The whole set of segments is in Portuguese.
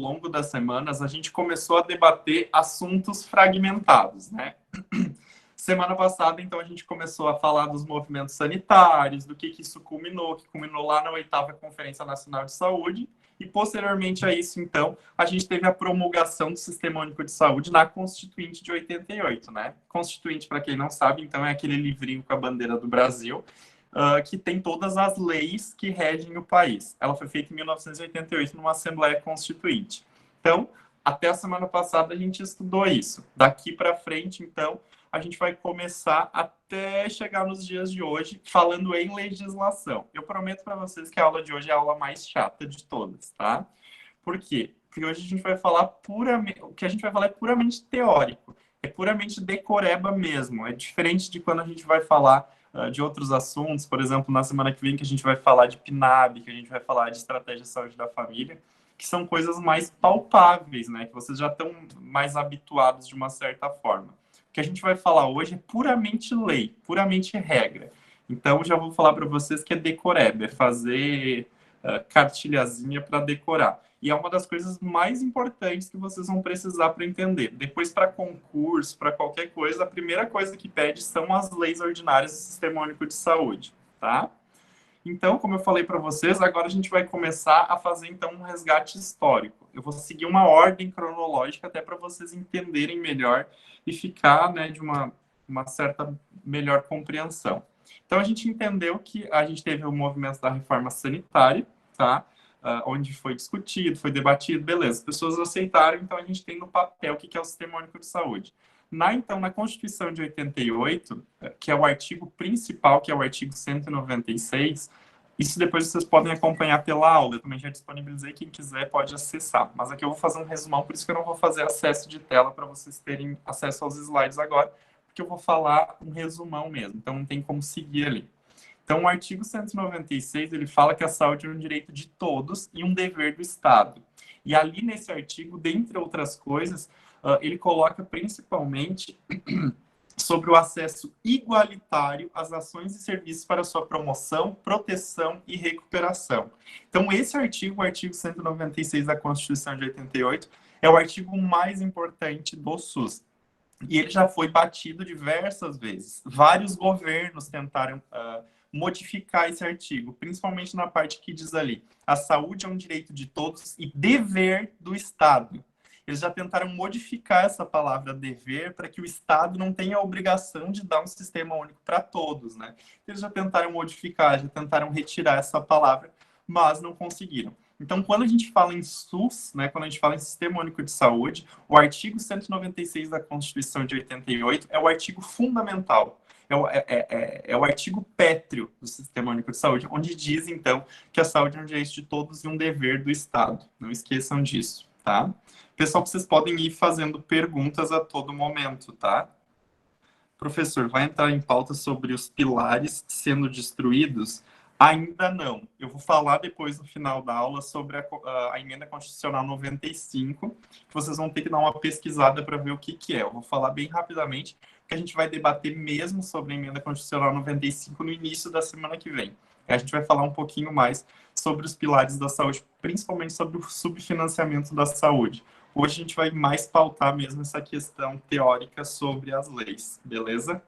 longo das semanas, a gente começou a debater assuntos fragmentados, né? Semana passada, então, a gente começou a falar dos movimentos sanitários, do que isso culminou, que culminou lá na 8ª Conferência Nacional de Saúde, e posteriormente a isso, então, a gente teve a promulgação do Sistema Único de Saúde na Constituinte de 88, né? Constituinte, para quem não sabe, então, é aquele livrinho com a bandeira do Brasil, que tem todas as leis que regem o país. Ela foi feita em 1988 numa Assembleia Constituinte. Então, até a semana passada a gente estudou isso. Daqui para frente, então, a gente vai começar até chegar nos dias de hoje falando em legislação. Eu prometo para vocês que a aula de hoje é a aula mais chata de todas, tá? Por quê? Porque hoje a gente vai falar puramente, o que a gente vai falar é puramente teórico, é puramente decoreba mesmo. É diferente de quando a gente vai falar de outros assuntos, por exemplo, na semana que vem que a gente vai falar de PNAB, que a gente vai falar de estratégia de saúde da família, que são coisas mais palpáveis, né? Que vocês já estão mais habituados de uma certa forma. O que a gente vai falar hoje é puramente lei, puramente regra. Então, já vou falar para vocês que é decoreba, é fazer cartilhazinha para decorar. E é uma das coisas mais importantes que vocês vão precisar para entender. Depois, para concurso, para qualquer coisa, a primeira coisa que pede são as leis ordinárias do Sistema Único de Saúde, tá? Então, como eu falei para vocês, agora a gente vai começar a fazer, então, um resgate histórico. Eu vou seguir uma ordem cronológica até para vocês entenderem melhor e ficar, né, de uma certa melhor compreensão. Então, a gente entendeu que a gente teve o movimento da reforma sanitária, tá? Onde foi discutido, foi debatido, beleza. As pessoas aceitaram, então a gente tem no papel o que é o Sistema Único de Saúde. Na Constituição de 88, que é o artigo principal, que é o artigo 196, isso depois vocês podem acompanhar pela aula, eu também já disponibilizei, quem quiser pode acessar. Mas aqui eu vou fazer um resumão, por isso que eu não vou fazer acesso de tela para vocês terem acesso aos slides agora, porque eu vou falar um resumão mesmo, então não tem como seguir ali. Então, o artigo 196, ele fala que a saúde é um direito de todos e um dever do Estado. E ali nesse artigo, dentre outras coisas, ele coloca principalmente sobre o acesso igualitário às ações e serviços para sua promoção, proteção e recuperação. Então, esse artigo, o artigo 196 da Constituição de 88, é o artigo mais importante do SUS. E ele já foi batido diversas vezes. Vários governos tentaram modificar esse artigo, principalmente na parte que diz ali: a saúde é um direito de todos e dever do Estado. Eles já tentaram modificar essa palavra dever para que o Estado não tenha a obrigação de dar um sistema único para todos, né? Eles já tentaram modificar, já tentaram retirar essa palavra, mas não conseguiram. Então, quando a gente fala em SUS, né, quando a gente fala em Sistema Único de Saúde, o artigo 196 da Constituição de 88 é o artigo fundamental, é o artigo pétreo do Sistema Único de Saúde, onde diz, então, que a saúde é um direito de todos e um dever do Estado. Não esqueçam disso, tá? Pessoal, vocês podem ir fazendo perguntas a todo momento, tá? Professor, vai entrar em pauta sobre os pilares sendo destruídos? Ainda não. Eu vou falar depois, no final da aula, sobre a Emenda Constitucional 95, que vocês vão ter que dar uma pesquisada para ver o que é. Eu vou falar bem rapidamente, porque a gente vai debater mesmo sobre a Emenda Constitucional 95 no início da semana que vem. A gente vai falar um pouquinho mais sobre os pilares da saúde, principalmente sobre o subfinanciamento da saúde. Hoje a gente vai mais pautar mesmo essa questão teórica sobre as leis, beleza?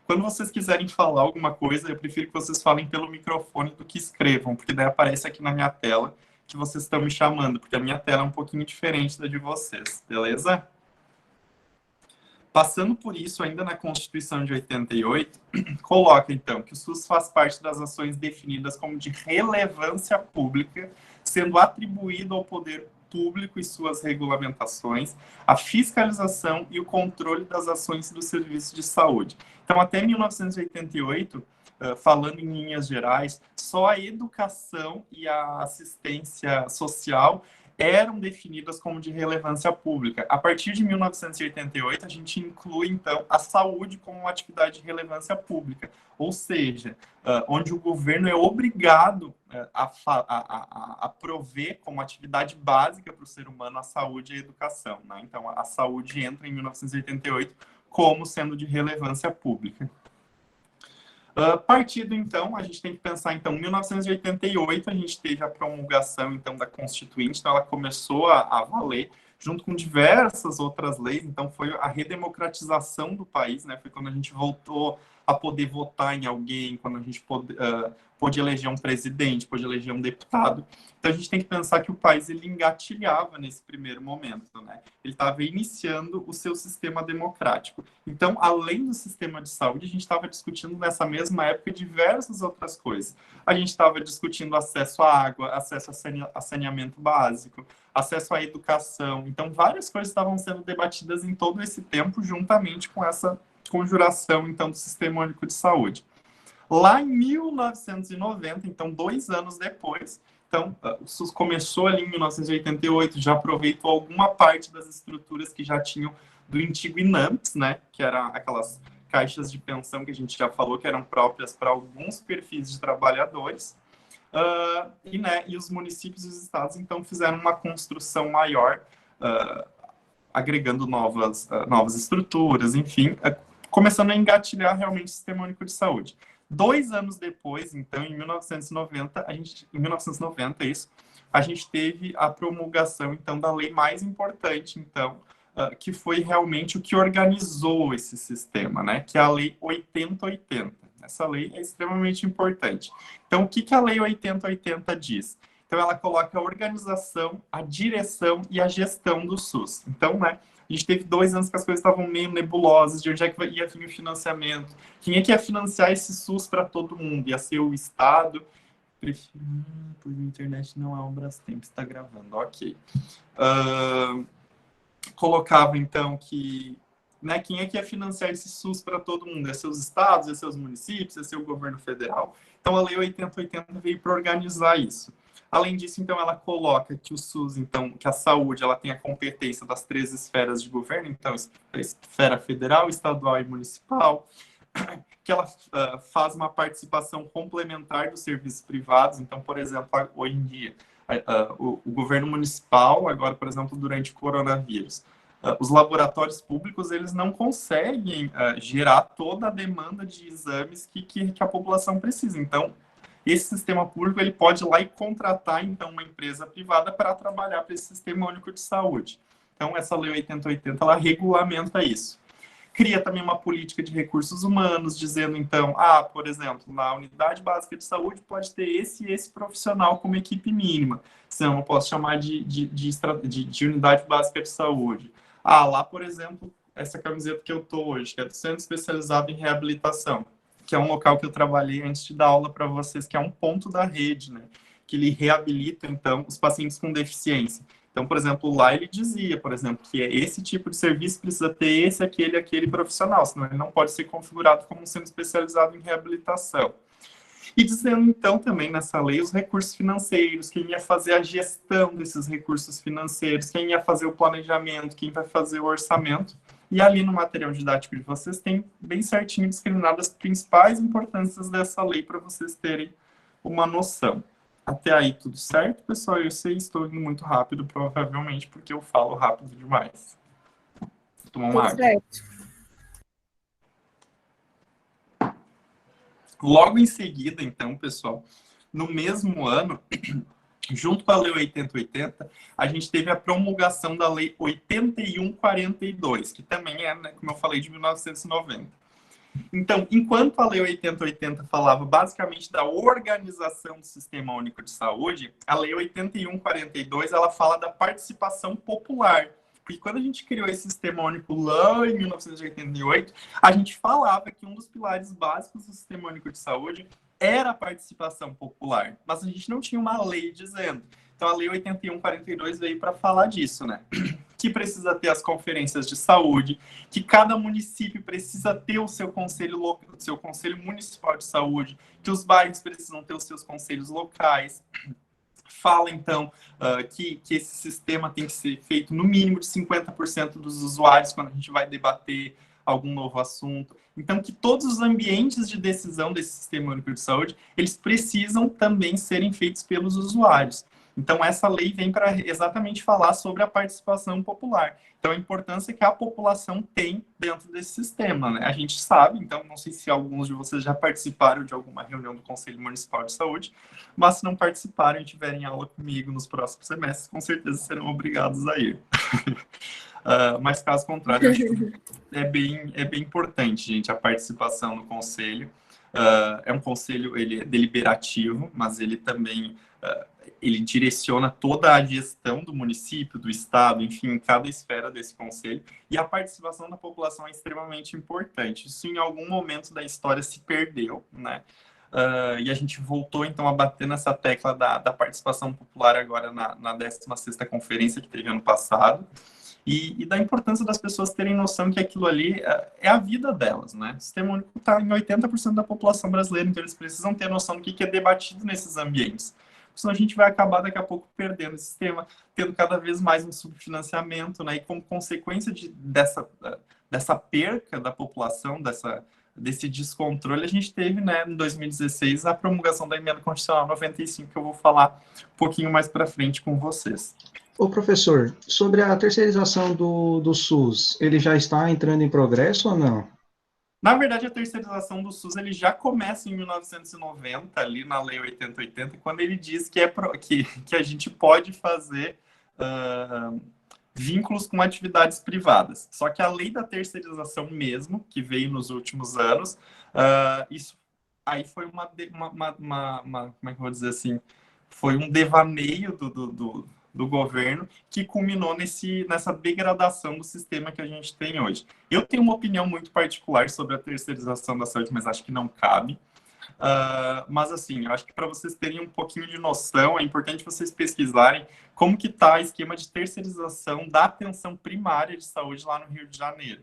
Quando vocês quiserem falar alguma coisa, eu prefiro que vocês falem pelo microfone do que escrevam, porque daí aparece aqui na minha tela que vocês estão me chamando, porque a minha tela é um pouquinho diferente da de vocês, beleza? Passando por isso, ainda na Constituição de 88, coloca, então, que o SUS faz parte das ações definidas como de relevância pública, sendo atribuído ao poder público e suas regulamentações, a fiscalização e o controle das ações dos serviços de saúde. Então, até 1988, falando em linhas gerais, só a educação e a assistência social eram definidas como de relevância pública. A partir de 1988, a gente inclui, então, a saúde como uma atividade de relevância pública, ou seja, onde o governo é obrigado a prover como atividade básica para o ser humano a saúde e a educação, né? Então, a saúde entra em 1988 como sendo de relevância pública. Partido, então, a gente tem que pensar, então, em 1988, a gente teve a promulgação, então, da Constituinte, então ela começou a valer, junto com diversas outras leis, então foi a redemocratização do país, né? Foi quando a gente voltou a poder votar em alguém, quando a gente pôde eleger um presidente, pôde eleger um deputado. Então a gente tem que pensar que o país ele engatilhava nesse primeiro momento, né? Ele estava iniciando o seu sistema democrático. Então, além do sistema de saúde, a gente estava discutindo nessa mesma época diversas outras coisas. A gente estava discutindo acesso à água, acesso a saneamento básico, acesso à educação. Então, várias coisas estavam sendo debatidas em todo esse tempo, juntamente com essa conjuração, então, do Sistema Único de Saúde. Lá em 1990, então, 2 anos depois, então, o SUS começou ali em 1988, já aproveitou alguma parte das estruturas que já tinham do antigo INAMPS, né, que eram aquelas caixas de pensão que a gente já falou que eram próprias para alguns perfis de trabalhadores, e os municípios e os estados, então, fizeram uma construção maior, agregando novas estruturas, enfim, começando a engatilhar realmente o Sistema Único de Saúde. 2 anos depois, então, em 1990, a gente teve a promulgação, então, da lei mais importante, então, que foi realmente o que organizou esse sistema, né? Que é a Lei 8080. Essa lei é extremamente importante. Então, o que a Lei 8080 diz? Então, ela coloca a organização, a direção e a gestão do SUS. Então, né, a gente teve 2 anos que as coisas estavam meio nebulosas, de onde é que ia vir o financiamento, quem é que ia financiar esse SUS para todo mundo? Ia ser o Estado? Por internet não é um Brastemp, está gravando, ok. Colocava, então, que né, quem é que ia financiar esse SUS para todo mundo? Ia ser os estados, ia ser os municípios, ia ser o governo federal. Então, a Lei 8080 veio para organizar isso. Além disso, então, ela coloca que o SUS, então, que a saúde, ela tem a competência das 3 esferas de governo, então, a esfera federal, estadual e municipal, que ela faz uma participação complementar dos serviços privados. Então, por exemplo, hoje em dia, o governo municipal, agora, por exemplo, durante o coronavírus, os laboratórios públicos, eles não conseguem gerar toda a demanda de exames que a população precisa. Então, esse sistema público ele pode ir lá e contratar, então, uma empresa privada para trabalhar para esse Sistema Único de Saúde. Então, essa Lei 8080, ela regulamenta isso. Cria também uma política de recursos humanos, dizendo, então, por exemplo, na unidade básica de saúde pode ter esse e esse profissional como equipe mínima. Senão, eu posso chamar de unidade básica de saúde. Lá, por exemplo, essa camiseta que eu estou hoje, que é do Centro Especializado em Reabilitação, que é um local que eu trabalhei antes de dar aula para vocês, que é um ponto da rede, né? Que ele reabilita, então, os pacientes com deficiência. Então, por exemplo, lá ele dizia, por exemplo, que esse tipo de serviço precisa ter esse, aquele profissional, senão ele não pode ser configurado como um centro especializado em reabilitação. E dizendo, então, também nessa lei, os recursos financeiros, quem ia fazer a gestão desses recursos financeiros, quem ia fazer o planejamento, quem vai fazer o orçamento. E ali no material didático de vocês tem bem certinho discriminadas as principais importâncias dessa lei para vocês terem uma noção. Até aí tudo certo, pessoal? Eu sei, estou indo muito rápido, provavelmente, porque eu falo rápido demais. Vou tomar uma água. Certo. Logo em seguida, então, pessoal, no mesmo ano, junto com a Lei 8080, a gente teve a promulgação da Lei 8142, que também é, né, como eu falei, de 1990. Então, enquanto a Lei 8080 falava basicamente da organização do Sistema Único de Saúde, a Lei 8142 ela fala da participação popular. Porque quando a gente criou esse Sistema Único lá em 1988, a gente falava que um dos pilares básicos do Sistema Único de Saúde era a participação popular, mas a gente não tinha uma lei dizendo. Então, a Lei 8142 veio para falar disso, né? Que precisa ter as conferências de saúde, que cada município precisa ter o seu conselho municipal de saúde, que os bairros precisam ter os seus conselhos locais. Fala, então, que esse sistema tem que ser feito no mínimo de 50% dos usuários quando a gente vai debater algum novo assunto. Então, que todos os ambientes de decisão desse Sistema Único de Saúde, eles precisam também serem feitos pelos usuários. Então, essa lei vem para exatamente falar sobre a participação popular. Então, a importância que a população tem dentro desse sistema, né? A gente sabe, então, não sei se alguns de vocês já participaram de alguma reunião do Conselho Municipal de Saúde, mas se não participarem e tiverem aula comigo nos próximos semestres, com certeza serão obrigados a ir. Mas, caso contrário, eu acho que é bem importante, gente, a participação no conselho. É um conselho, ele é deliberativo, mas ele também ele direciona toda a gestão do município, do estado, enfim, cada esfera desse conselho. E a participação da população é extremamente importante. Isso, em algum momento da história, se perdeu, né? E a gente voltou, então, a bater nessa tecla da participação popular agora na 16ª conferência que teve ano passado. E da importância das pessoas terem noção que aquilo ali é a vida delas, né? O Sistema Único está em 80% da população brasileira, então eles precisam ter noção do que é debatido nesses ambientes. Senão a gente vai acabar daqui a pouco perdendo esse sistema, tendo cada vez mais um subfinanciamento, né? E como consequência dessa perca da população, desse descontrole, a gente teve, né, em 2016, a promulgação da Emenda Constitucional 95, que eu vou falar um pouquinho mais para frente com vocês. Ô, professor, sobre a terceirização do SUS, ele já está entrando em progresso ou não? Na verdade, a terceirização do SUS ele já começa em 1990, ali na Lei 8080, quando ele diz que a gente pode fazer vínculos com atividades privadas. Só que a lei da terceirização mesmo, que veio nos últimos anos, isso aí foi como é que eu vou dizer assim, foi um devaneio do governo que culminou nessa degradação do sistema que a gente tem hoje. Eu tenho uma opinião muito particular sobre a terceirização da saúde, mas acho que não cabe. Mas assim, eu acho que para vocês terem um pouquinho de noção, é importante vocês pesquisarem como que está o esquema de terceirização da atenção primária de saúde lá no Rio de Janeiro.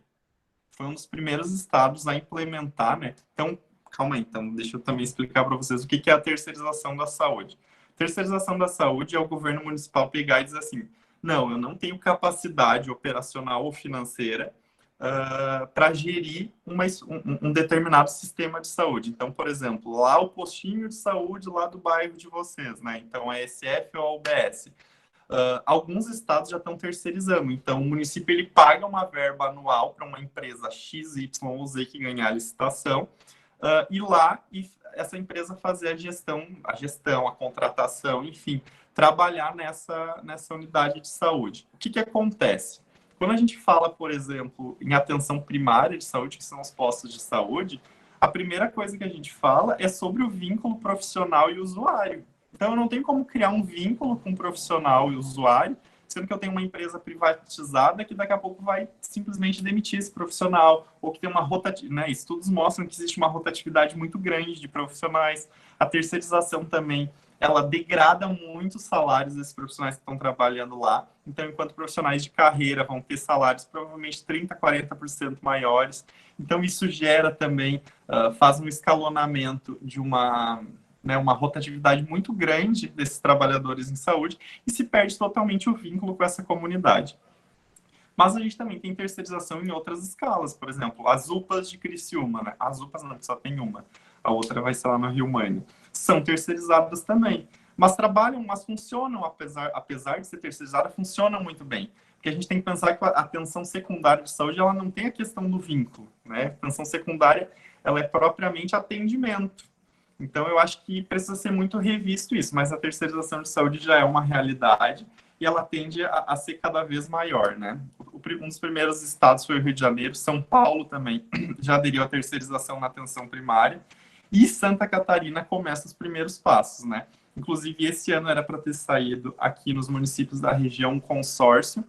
Foi um dos primeiros estados a implementar, né? Então, calma aí, então deixa eu também explicar para vocês o que é a terceirização da saúde. Terceirização da saúde é o governo municipal pegar e dizer assim, não, eu não tenho capacidade operacional ou financeira para gerir um determinado sistema de saúde. Então, por exemplo, lá o postinho de saúde lá do bairro de vocês, né? Então, a SF ou a UBS. Alguns estados já estão terceirizando. Então, o município ele paga uma verba anual para uma empresa X, Y ou Z que ganhar a licitação, e lá essa empresa fazer a gestão, a contratação, enfim, trabalhar nessa unidade de saúde. O que acontece? Quando a gente fala, por exemplo, em atenção primária de saúde, que são os postos de saúde, a primeira coisa que a gente fala é sobre o vínculo profissional e usuário. Então, eu não tenho como criar um vínculo com o profissional e o usuário, sendo que eu tenho uma empresa privatizada que daqui a pouco vai simplesmente demitir esse profissional, ou que tem uma rotatividade, né? Estudos mostram que existe uma rotatividade muito grande de profissionais. A terceirização também, ela degrada muito os salários desses profissionais que estão trabalhando lá. Então, enquanto profissionais de carreira vão ter salários provavelmente 30%, 40% maiores. Então, isso gera também, faz um escalonamento de uma rotatividade muito grande desses trabalhadores em saúde e se perde totalmente o vínculo com essa comunidade. Mas a gente também tem terceirização em outras escalas, por exemplo, as UPAs de Criciúma, né? As UPAs não, só tem uma, a outra vai ser lá no Rio Mane. São terceirizadas também, mas trabalham, mas funcionam, apesar de ser terceirizada, funcionam muito bem. Porque a gente tem que pensar que a atenção secundária de saúde, ela não tem a questão do vínculo, né? A atenção secundária, ela é propriamente atendimento. Então, eu acho que precisa ser muito revisto isso, mas a terceirização de saúde já é uma realidade e ela tende a ser cada vez maior, né? Um dos primeiros estados foi o Rio de Janeiro, São Paulo também já aderiu à terceirização na atenção primária e Santa Catarina começa os primeiros passos, né? Inclusive, esse ano era para ter saído aqui nos municípios da região um consórcio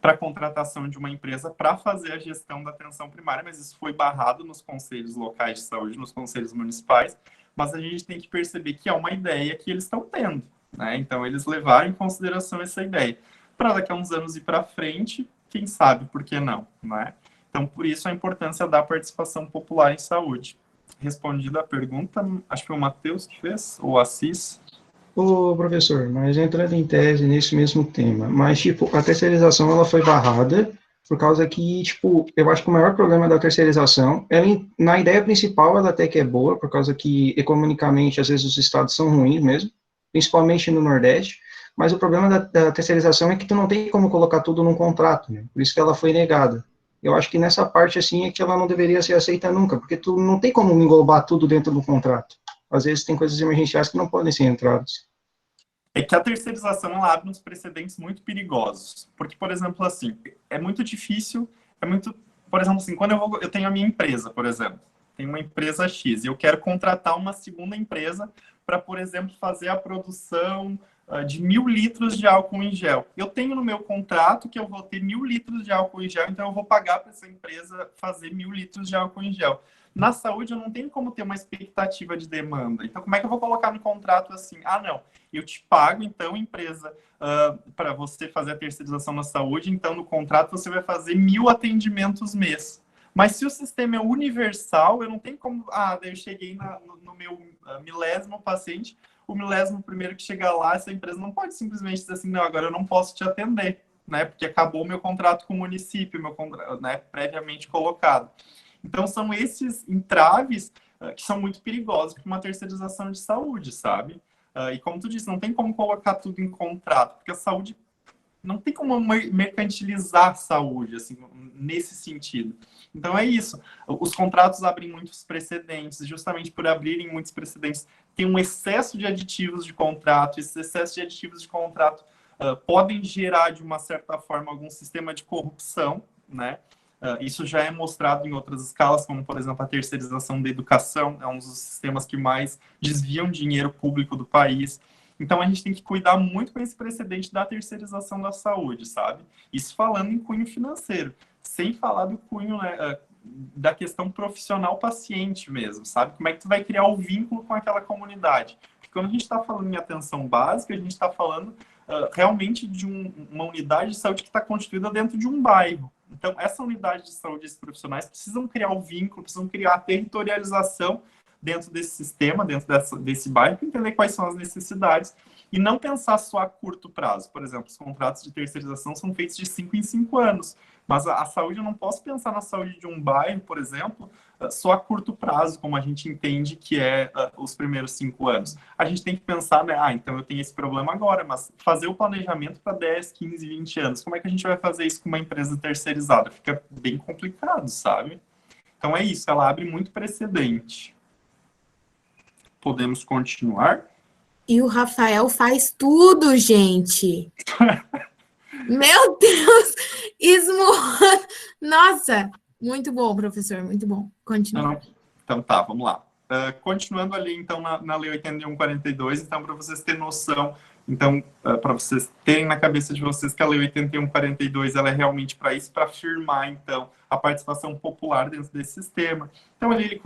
para contratação de uma empresa para fazer a gestão da atenção primária, mas isso foi barrado nos conselhos locais de saúde, nos conselhos municipais, mas a gente tem que perceber que é uma ideia que eles estão tendo, né? Então, eles levaram em consideração essa ideia. Para daqui a uns anos ir para frente, quem sabe por que não, né? Então, por isso a importância da participação popular em saúde. Respondida a pergunta, acho que foi o Matheus que fez, ou Assis. Ô, professor, mas entrando em tese nesse mesmo tema, mas, tipo, a terceirização, ela foi barrada por causa que, tipo, eu acho que o maior problema da terceirização, ela, na ideia principal, ela até que é boa, por causa que, economicamente, às vezes os estados são ruins mesmo, principalmente no Nordeste, mas o problema da terceirização é que tu não tem como colocar tudo num contrato, né? Por isso que ela foi negada. Eu acho que nessa parte, assim, é que ela não deveria ser aceita nunca, porque tu não tem como englobar tudo dentro do contrato. Às vezes tem coisas emergenciais que não podem ser entradas. É que a terceirização ela abre uns precedentes muito perigosos. Porque, por exemplo, assim, é muito difícil, é muito. Por exemplo, assim, quando eu tenho a minha empresa, por exemplo, tenho uma empresa X e eu quero contratar uma segunda empresa para, por exemplo, fazer a produção de 1.000 litros de álcool em gel. Eu tenho no meu contrato que eu vou ter 1.000 litros de álcool em gel, então eu vou pagar para essa empresa fazer 1.000 litros de álcool em gel. Na saúde, eu não tenho como ter uma expectativa de demanda. Então, como é que eu vou colocar no contrato assim? Ah, não, eu te pago, então, empresa, para você fazer a terceirização na saúde, então, no contrato, você vai fazer 1.000 atendimentos mês. Mas se o sistema é universal, eu não tenho como... Ah, daí eu cheguei no meu milésimo paciente, o milésimo primeiro que chegar lá, essa empresa não pode simplesmente dizer assim, não, agora eu não posso te atender, né? Porque acabou o meu contrato com o município, meu contrato, né, previamente colocado. Então, são esses entraves que são muito perigosos para uma terceirização de saúde, sabe? E como tu disse, não tem como colocar tudo em contrato, porque a saúde não tem como mercantilizar a saúde, assim, nesse sentido. Então, é isso. Os contratos abrem muitos precedentes, justamente por abrirem muitos precedentes, tem um excesso de aditivos de contrato, esses excessos de aditivos de contrato podem gerar, de uma certa forma, algum sistema de corrupção, né? Isso já é mostrado em outras escalas, como, por exemplo, a terceirização da educação, é um dos sistemas que mais desviam dinheiro público do país. Então, a gente tem que cuidar muito com esse precedente da terceirização da saúde, sabe? Isso falando em cunho financeiro, sem falar do cunho, né, da questão profissional paciente mesmo, sabe? Como é que tu vai criar o vínculo com aquela comunidade? Porque quando a gente está falando em atenção básica, a gente está falando realmente de uma unidade de saúde que está constituída dentro de um bairro. Então, essa unidade de saúde, esses profissionais precisam criar o vínculo, precisam criar a territorialização dentro desse sistema, dentro desse bairro, para entender quais são as necessidades e não pensar só a curto prazo. Por exemplo, os contratos de terceirização são feitos de 5 em 5 anos, mas a saúde, eu não posso pensar na saúde de um bairro, por exemplo, só a curto prazo, como a gente entende que é os primeiros 5 anos. A gente tem que pensar, né, então eu tenho esse problema agora, mas fazer o planejamento para 10, 15, 20 anos, como é que a gente vai fazer isso com uma empresa terceirizada? Fica bem complicado, sabe? Então é isso, ela abre muito precedente. Podemos continuar? E o Rafael faz tudo, gente. Meu Deus! Esmurra! Nossa! Muito bom, professor, muito bom. Continua. Então tá, vamos lá. Continuando ali, então, na Lei 8142, então, para vocês terem noção, então, para vocês terem na cabeça de vocês que a Lei 8142 ela é realmente para isso, para afirmar, então, a participação popular dentro desse sistema. Então, ali ele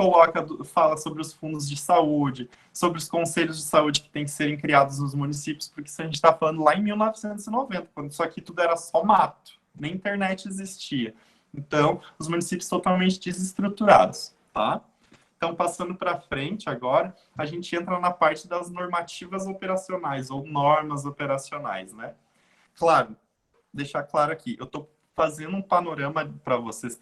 fala sobre os fundos de saúde, sobre os conselhos de saúde que têm que serem criados nos municípios, porque isso a gente está falando lá em 1990, quando isso aqui tudo era só mato, nem internet existia. Então, os municípios totalmente desestruturados, tá? Então, passando para frente agora, a gente entra na parte das normativas operacionais ou normas operacionais, né? Claro, deixar claro aqui, eu estou fazendo um panorama para vocês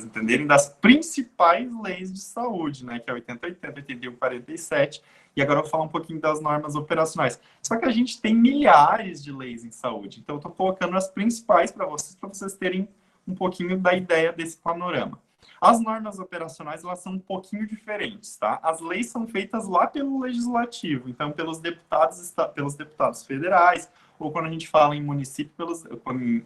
entenderem das principais leis de saúde, né? Que é 8080, 8147, e agora eu vou falar um pouquinho das normas operacionais. Só que a gente tem milhares de leis em saúde, então eu estou colocando as principais para vocês terem um pouquinho da ideia desse panorama. As normas operacionais, elas são um pouquinho diferentes, tá? As leis são feitas lá pelo legislativo, então pelos deputados federais, ou quando a gente fala em município,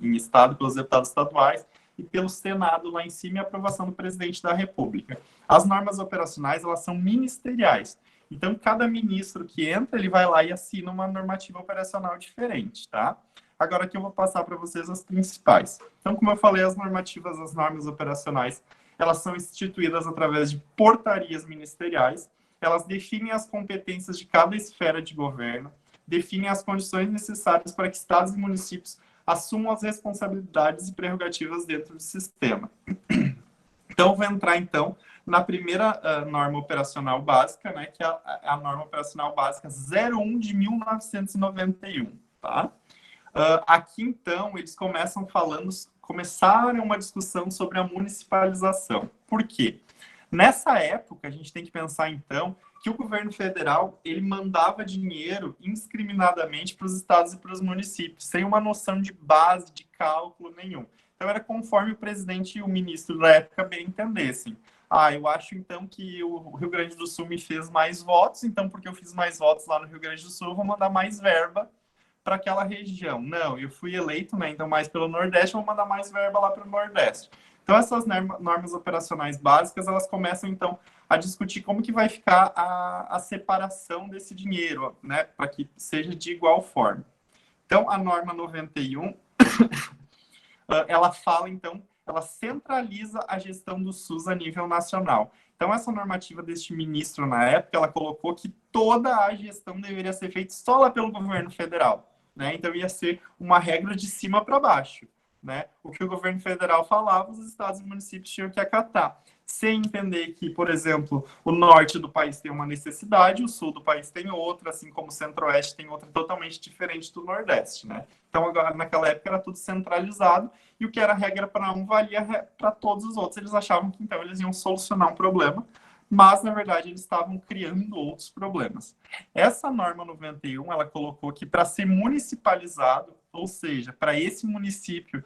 em estado, pelos deputados estaduais, e pelo Senado lá em cima e aprovação do presidente da República. As normas operacionais, elas são ministeriais. Então, cada ministro que entra, ele vai lá e assina uma normativa operacional diferente, tá? Agora aqui eu vou passar para vocês as principais. Então, como eu falei, as normas operacionais, elas são instituídas através de portarias ministeriais, elas definem as competências de cada esfera de governo, definem as condições necessárias para que estados e municípios assumam as responsabilidades e prerrogativas dentro do sistema. Então, eu vou entrar, então, na primeira norma operacional básica, né, que é a norma operacional básica 01 de 1991, tá? Aqui, então, eles começaram uma discussão sobre a municipalização. Por quê? Nessa época, a gente tem que pensar, então, que o governo federal ele mandava dinheiro indiscriminadamente para os estados e para os municípios, sem uma noção de base, de cálculo nenhum. Então, era conforme o presidente e o ministro da época bem entendessem. Eu acho, então, que o Rio Grande do Sul me fez mais votos, então, porque eu fiz mais votos lá no Rio Grande do Sul, eu vou mandar mais verba para aquela região. Não, eu fui eleito, né, então, mais pelo Nordeste, eu vou mandar mais verba lá para o Nordeste. Então, essas normas operacionais básicas, elas começam, então, a discutir como que vai ficar a separação desse dinheiro, né, para que seja de igual forma. Então, a norma 91, ela fala, então, ela centraliza a gestão do SUS a nível nacional. Então, essa normativa deste ministro, na época, ela colocou que toda a gestão deveria ser feita só lá pelo governo federal, né? Então, ia ser uma regra de cima para baixo, né? O que o governo federal falava, os estados e municípios tinham que acatar, sem entender que, por exemplo, o norte do país tem uma necessidade, o sul do país tem outra, assim como o centro-oeste tem outra totalmente diferente do nordeste, né? Então, agora, naquela época, era tudo centralizado, e o que era regra para um valia para todos os outros. Eles achavam que, então, eles iam solucionar um problema, mas, na verdade, eles estavam criando outros problemas. Essa norma 91, ela colocou que para ser municipalizado, ou seja, para esse município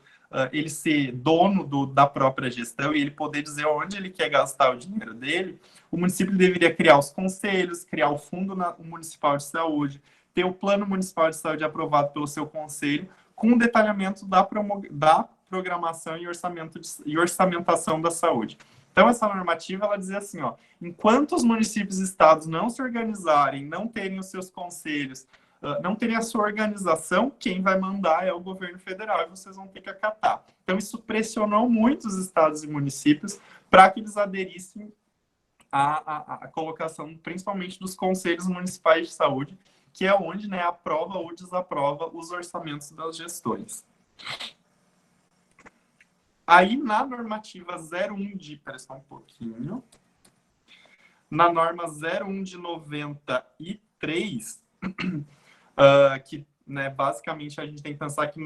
ele ser dono da própria gestão e ele poder dizer onde ele quer gastar o dinheiro dele, o município deveria criar os conselhos, criar o Fundo Municipal de Saúde, ter o Plano Municipal de Saúde aprovado pelo seu conselho, com um detalhamento da programação e orçamentação da saúde. Então, essa normativa, ela dizia assim, enquanto os municípios e estados não se organizarem, não terem os seus conselhos, não terem a sua organização, quem vai mandar é o governo federal e vocês vão ter que acatar. Então, isso pressionou muito os estados e municípios para que eles aderissem à colocação, principalmente dos conselhos municipais de saúde, que é onde, né, aprova ou desaprova os orçamentos das gestões. Aí, na normativa 01 de... Espera só um pouquinho. Na norma 01 de 93, que, né, basicamente, a gente tem que pensar que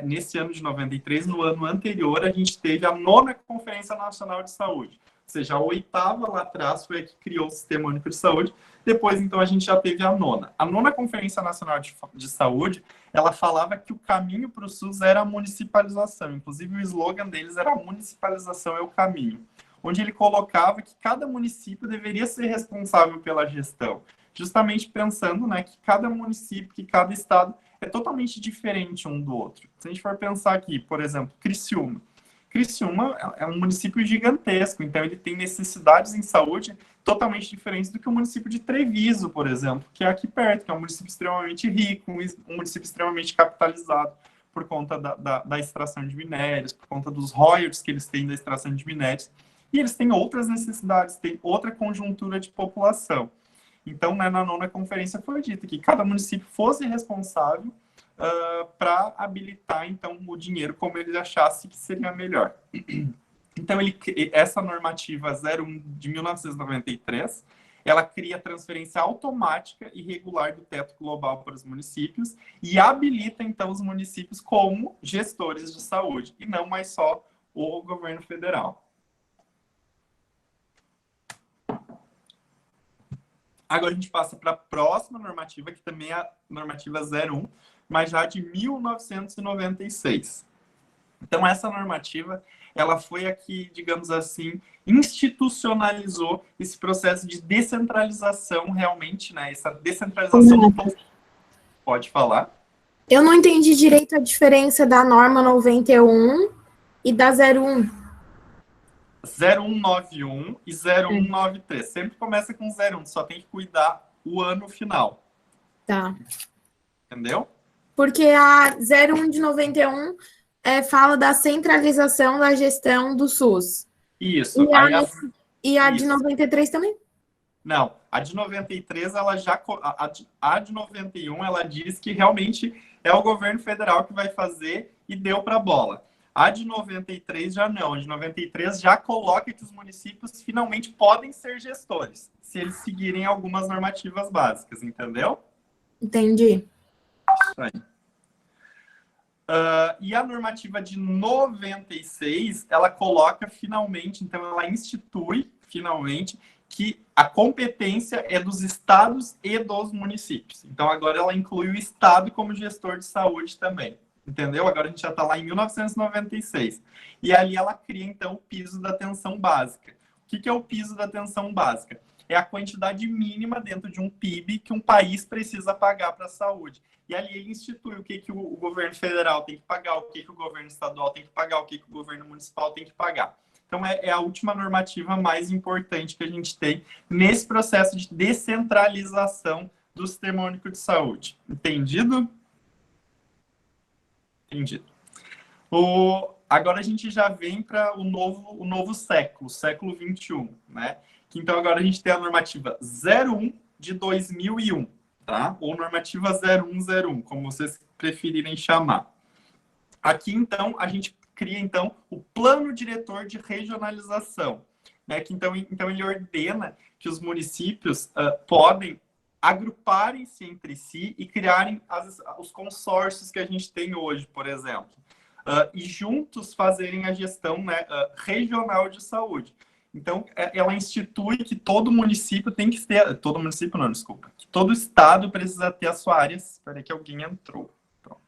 nesse ano de 93, no ano anterior, a gente teve a 9ª Conferência Nacional de Saúde. Ou seja, a 8ª lá atrás foi a que criou o Sistema Único de Saúde. Depois, então, a gente já teve a 9ª. A 9ª Conferência Nacional de Saúde, ela falava que o caminho para o SUS era a municipalização. Inclusive, o slogan deles era a municipalização é o caminho. Onde ele colocava que cada município deveria ser responsável pela gestão. Justamente pensando, né, que cada município, que cada estado é totalmente diferente um do outro. Se a gente for pensar aqui, por exemplo, Criciúma. Criciúma é um município gigantesco, então ele tem necessidades em saúde totalmente diferentes do que o município de Treviso, por exemplo, que é aqui perto, que é um município extremamente rico, um município extremamente capitalizado por conta da extração de minérios, por conta dos royalties que eles têm da extração de minérios, e eles têm outras necessidades, têm outra conjuntura de população. Então, né, na 9ª conferência foi dito que cada município fosse responsável para habilitar, então, o dinheiro como ele achasse que seria melhor. Então, essa normativa 01 de 1993, ela cria transferência automática e regular do teto global para os municípios e habilita, então, os municípios como gestores de saúde, e não mais só o governo federal. Agora a gente passa para a próxima normativa, que também é a normativa 01, mas já de 1996. Então, essa normativa, ela foi a que, digamos assim, institucionalizou esse processo de descentralização realmente, né? Essa descentralização... Pode falar. Eu não entendi direito a diferença da norma 91 e da 01. 0191 e 0193. Sempre começa com 01, só tem que cuidar o ano final. Tá. Entendeu? Porque a 01 de 91 fala da centralização da gestão do SUS. Isso. E a de 93 também? Não, a de 93, ela já... A de 91, ela diz que realmente é o governo federal que vai fazer e deu para a bola. A de 93 já não. A de 93 já coloca que os municípios finalmente podem ser gestores, se eles seguirem algumas normativas básicas, entendeu? Entendi. Isso aí. E a normativa de 96, ela coloca finalmente, então ela institui finalmente que a competência é dos estados e dos municípios. Então, agora ela inclui o estado como gestor de saúde também. Entendeu? Agora a gente já está lá em 1996. E ali ela cria, então, o piso da atenção básica. O que é o piso da atenção básica? É a quantidade mínima dentro de um PIB que um país precisa pagar para a saúde. E ali ele institui o que o governo federal tem que pagar, o que o governo estadual tem que pagar, o que o governo municipal tem que pagar. Então, é a última normativa mais importante que a gente tem nesse processo de descentralização do Sistema Único de Saúde. Entendido? Entendido. Agora a gente já vem para o novo século, século XXI, né? Então, agora a gente tem a normativa 01 de 2001, tá? Ou normativa 0101, como vocês preferirem chamar. Aqui, então, a gente cria, então, o plano diretor de regionalização, né? Que, então ele ordena que os municípios podem agruparem-se entre si e criarem os consórcios que a gente tem hoje, por exemplo. E juntos fazerem a gestão, né, regional de saúde. Então, ela institui que todo município tem que ter... Todo município não, desculpa. Que todo estado precisa ter a sua área... Espera aí que alguém entrou. Pronto.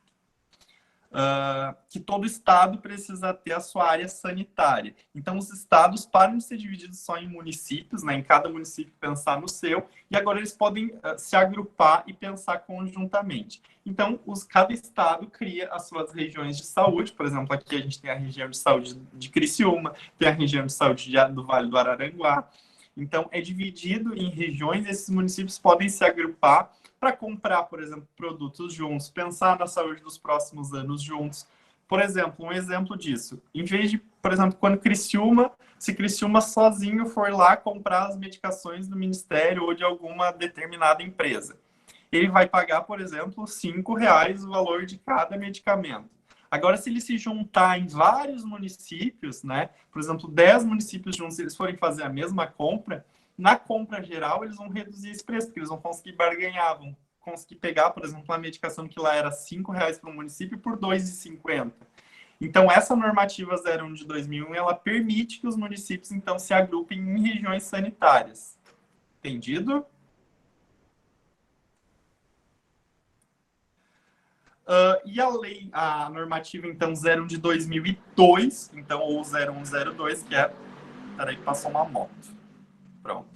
Que todo estado precisa ter a sua área sanitária. Então, os estados param de ser divididos só em municípios, né? Em cada município pensar no seu, e agora eles podem se agrupar e pensar conjuntamente. Então, cada estado cria as suas regiões de saúde. Por exemplo, aqui a gente tem a região de saúde de Criciúma, tem a região de saúde do Vale do Araranguá. Então, é dividido em regiões, e esses municípios podem se agrupar para comprar, por exemplo, produtos juntos, pensar na saúde dos próximos anos juntos. Por exemplo, um exemplo disso, em vez de, por exemplo, se Criciúma sozinho for lá comprar as medicações do Ministério ou de alguma determinada empresa, ele vai pagar, por exemplo, R$5 o valor de cada medicamento. Agora, se ele se juntar em vários municípios, né, por exemplo, 10 municípios juntos, eles forem fazer a mesma compra, na compra geral, eles vão reduzir esse preço, porque eles vão conseguir barganhar, vão conseguir pegar, por exemplo, uma medicação que lá era R$5 para o município por R$2,50. Então, essa normativa 01 de 2001, ela permite que os municípios, então, se agrupem em regiões sanitárias. Entendido? E a normativa, então, 01 de 2002, então, ou 0102, que é... Peraí, passou uma moto. Pronto.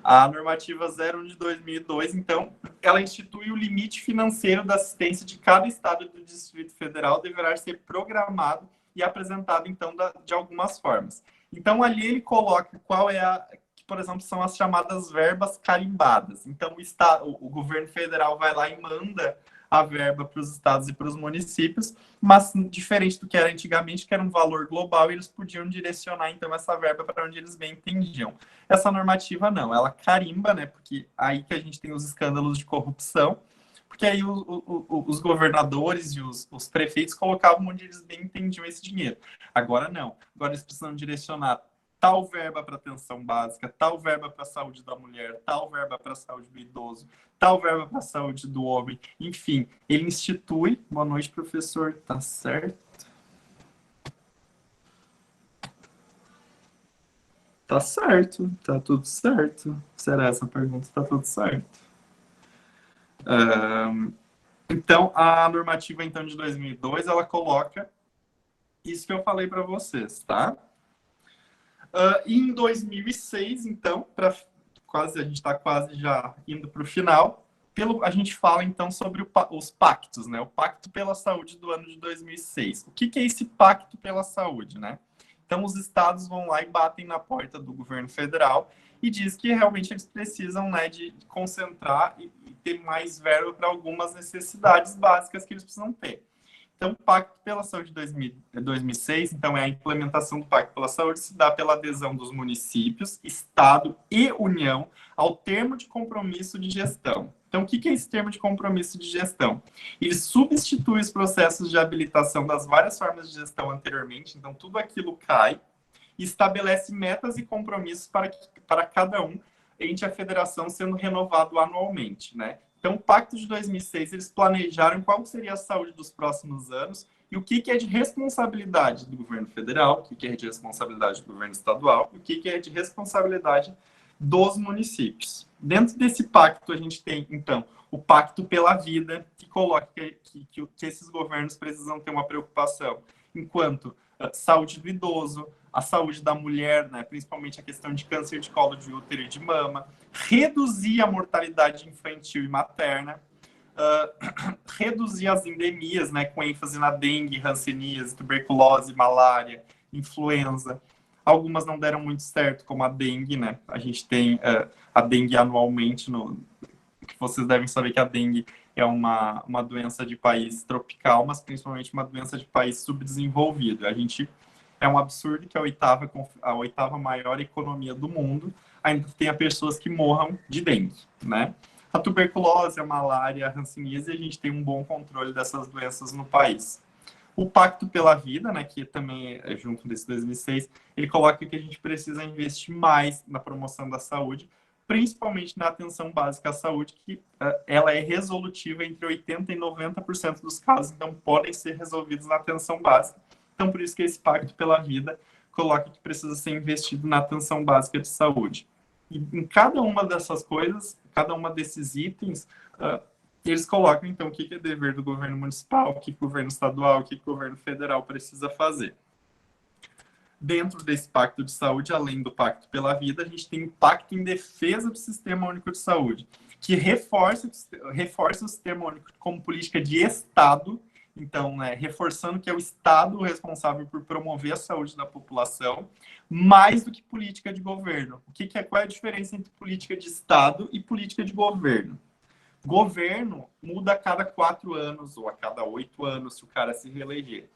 A normativa 01 de 2002, então, ela institui o limite financeiro da assistência de cada estado do Distrito Federal deverá ser programado e apresentado, então, de algumas formas. Então, ali ele coloca qual é que, por exemplo, são as chamadas verbas carimbadas. Então, o governo federal vai lá e manda a verba para os estados e para os municípios, mas diferente do que era antigamente, que era um valor global, eles podiam direcionar, então, essa verba para onde eles bem entendiam. Essa normativa não, ela carimba, né, porque aí que a gente tem os escândalos de corrupção, porque aí os governadores e os prefeitos colocavam onde eles bem entendiam esse dinheiro. Agora não, agora eles precisam direcionar tal verba para atenção básica, tal verba para a saúde da mulher, tal verba para a saúde do idoso, tal verba para a saúde do homem. Enfim, ele institui... Boa noite, professor. Tá certo? Tá certo. Tá tudo certo. Será essa pergunta? Tá tudo certo. Então, a normativa, então, de 2002, ela coloca isso que eu falei para vocês, tá? E em 2006, então, a gente está quase já indo para o final, a gente fala, então, sobre os pactos, né? O Pacto pela Saúde do ano de 2006. O que é esse Pacto pela Saúde, né? Então, os estados vão lá e batem na porta do governo federal e diz que realmente eles precisam, né, de concentrar e ter mais verba para algumas necessidades básicas que eles precisam ter. Então, o Pacto pela Saúde de 2006, então, é a implementação do Pacto pela Saúde, se dá pela adesão dos municípios, Estado e União ao termo de compromisso de gestão. Então, o que é esse termo de compromisso de gestão? Ele substitui os processos de habilitação das várias formas de gestão anteriormente, então tudo aquilo cai, e estabelece metas e compromissos para cada um, entre a federação sendo renovado anualmente, né? Então, o Pacto de 2006, eles planejaram qual seria a saúde dos próximos anos e o que é de responsabilidade do governo federal, o que é de responsabilidade do governo estadual e o que é de responsabilidade dos municípios. Dentro desse pacto, a gente tem, então, o Pacto pela Vida, que coloca que esses governos precisam ter uma preocupação enquanto saúde do idoso, a saúde da mulher, né, principalmente a questão de câncer de colo de útero e de mama, reduzir a mortalidade infantil e materna, reduzir as endemias, né, com ênfase na dengue, hanseníase, tuberculose, malária, influenza. Algumas não deram muito certo, como a dengue, né? A gente tem a dengue anualmente, vocês devem saber que a dengue é uma doença de país tropical, mas principalmente uma doença de país subdesenvolvido. É um absurdo que a oitava maior economia do mundo ainda tenha pessoas que morram de dengue, né? A tuberculose, a malária, a hanseníase, a gente tem um bom controle dessas doenças no país. O Pacto pela Vida, né, que também é junto desse 2006, ele coloca que a gente precisa investir mais na promoção da saúde, principalmente na atenção básica à saúde, que ela é resolutiva entre 80% e 90% dos casos, então podem ser resolvidos na atenção básica. Então, por isso que esse Pacto pela Vida coloca que precisa ser investido na atenção básica de saúde. E em cada uma dessas coisas, cada uma desses itens, eles colocam, então, o que é dever do governo municipal, o que o governo estadual, o que o governo federal precisa fazer. Dentro desse Pacto de Saúde, além do Pacto pela Vida, a gente tem o Pacto em Defesa do Sistema Único de Saúde, que reforça o Sistema Único como política de Estado, então, né, reforçando que é o Estado responsável por promover a saúde da população, mais do que política de governo. Qual é a diferença entre política de Estado e política de governo? Governo muda a cada 4 anos ou a cada 8 anos, se o cara se reeleger.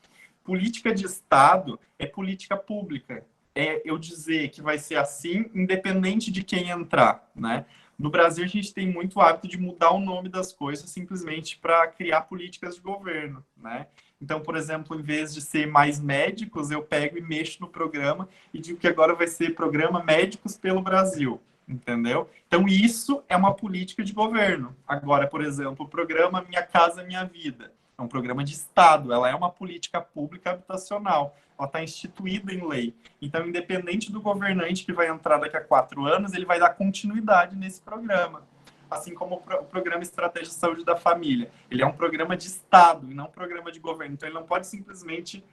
Política de Estado é política pública. É eu dizer que vai ser assim, independente de quem entrar, né? No Brasil, a gente tem muito hábito de mudar o nome das coisas simplesmente para criar políticas de governo, né? Então, por exemplo, em vez de ser mais médicos, eu pego e mexo no programa e digo que agora vai ser Programa Médicos pelo Brasil, entendeu? Então, isso é uma política de governo. Agora, por exemplo, o programa Minha Casa Minha Vida é um programa de Estado, ela é uma política pública habitacional, ela está instituída em lei. Então, independente do governante que vai entrar daqui a 4 anos, ele vai dar continuidade nesse programa. Assim como o Programa Estratégia de Saúde da Família. Ele é um programa de Estado e não um programa de governo. Então, ele não pode simplesmente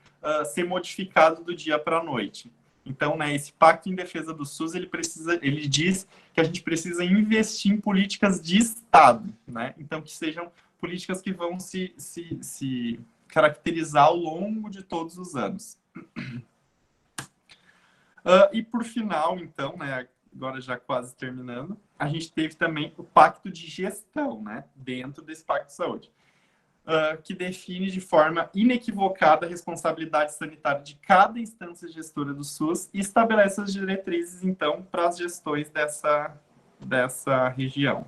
ser modificado do dia para a noite. Então, né, esse Pacto em Defesa do SUS, ele diz que a gente precisa investir em políticas de Estado, né? Então, que sejam políticas que vão se caracterizar ao longo de todos os anos. E por final, então, né, agora já quase terminando, a gente teve também o Pacto de Gestão, né, dentro desse Pacto de Saúde, que define de forma inequivocada a responsabilidade sanitária de cada instância gestora do SUS e estabelece as diretrizes, então, para as gestões dessa região.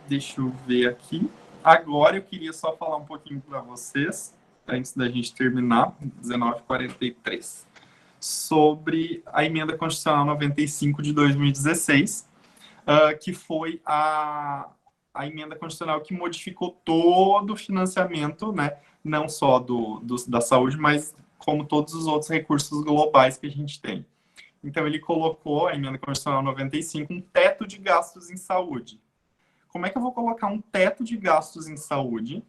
Deixa eu ver aqui. Agora eu queria só falar um pouquinho para vocês, antes da gente terminar, 19h43, sobre a Emenda Constitucional 95 de 2016, que foi a Emenda Constitucional que modificou todo o financiamento, né, não só da saúde, mas como todos os outros recursos globais que a gente tem. Então, ele colocou, a Emenda Constitucional 95, um teto de gastos em saúde. Como é que eu vou colocar um teto de gastos em saúde,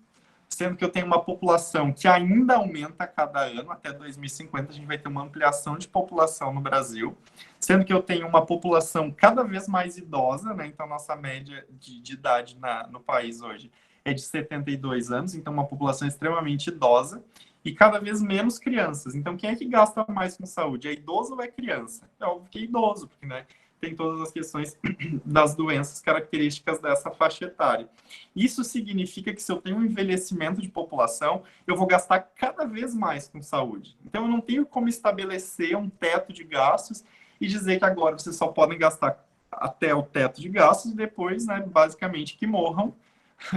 sendo que eu tenho uma população que ainda aumenta a cada ano, até 2050 a gente vai ter uma ampliação de população no Brasil, sendo que eu tenho uma população cada vez mais idosa, né? Então nossa média de idade no país hoje é de 72 anos, então uma população extremamente idosa, e cada vez menos crianças. Então quem é que gasta mais com saúde? É idoso ou é criança? É óbvio que é idoso, porque, né, tem todas as questões das doenças características dessa faixa etária. Isso significa que se eu tenho um envelhecimento de população, eu vou gastar cada vez mais com saúde. Então, eu não tenho como estabelecer um teto de gastos e dizer que agora vocês só podem gastar até o teto de gastos e depois, né, basicamente, que morram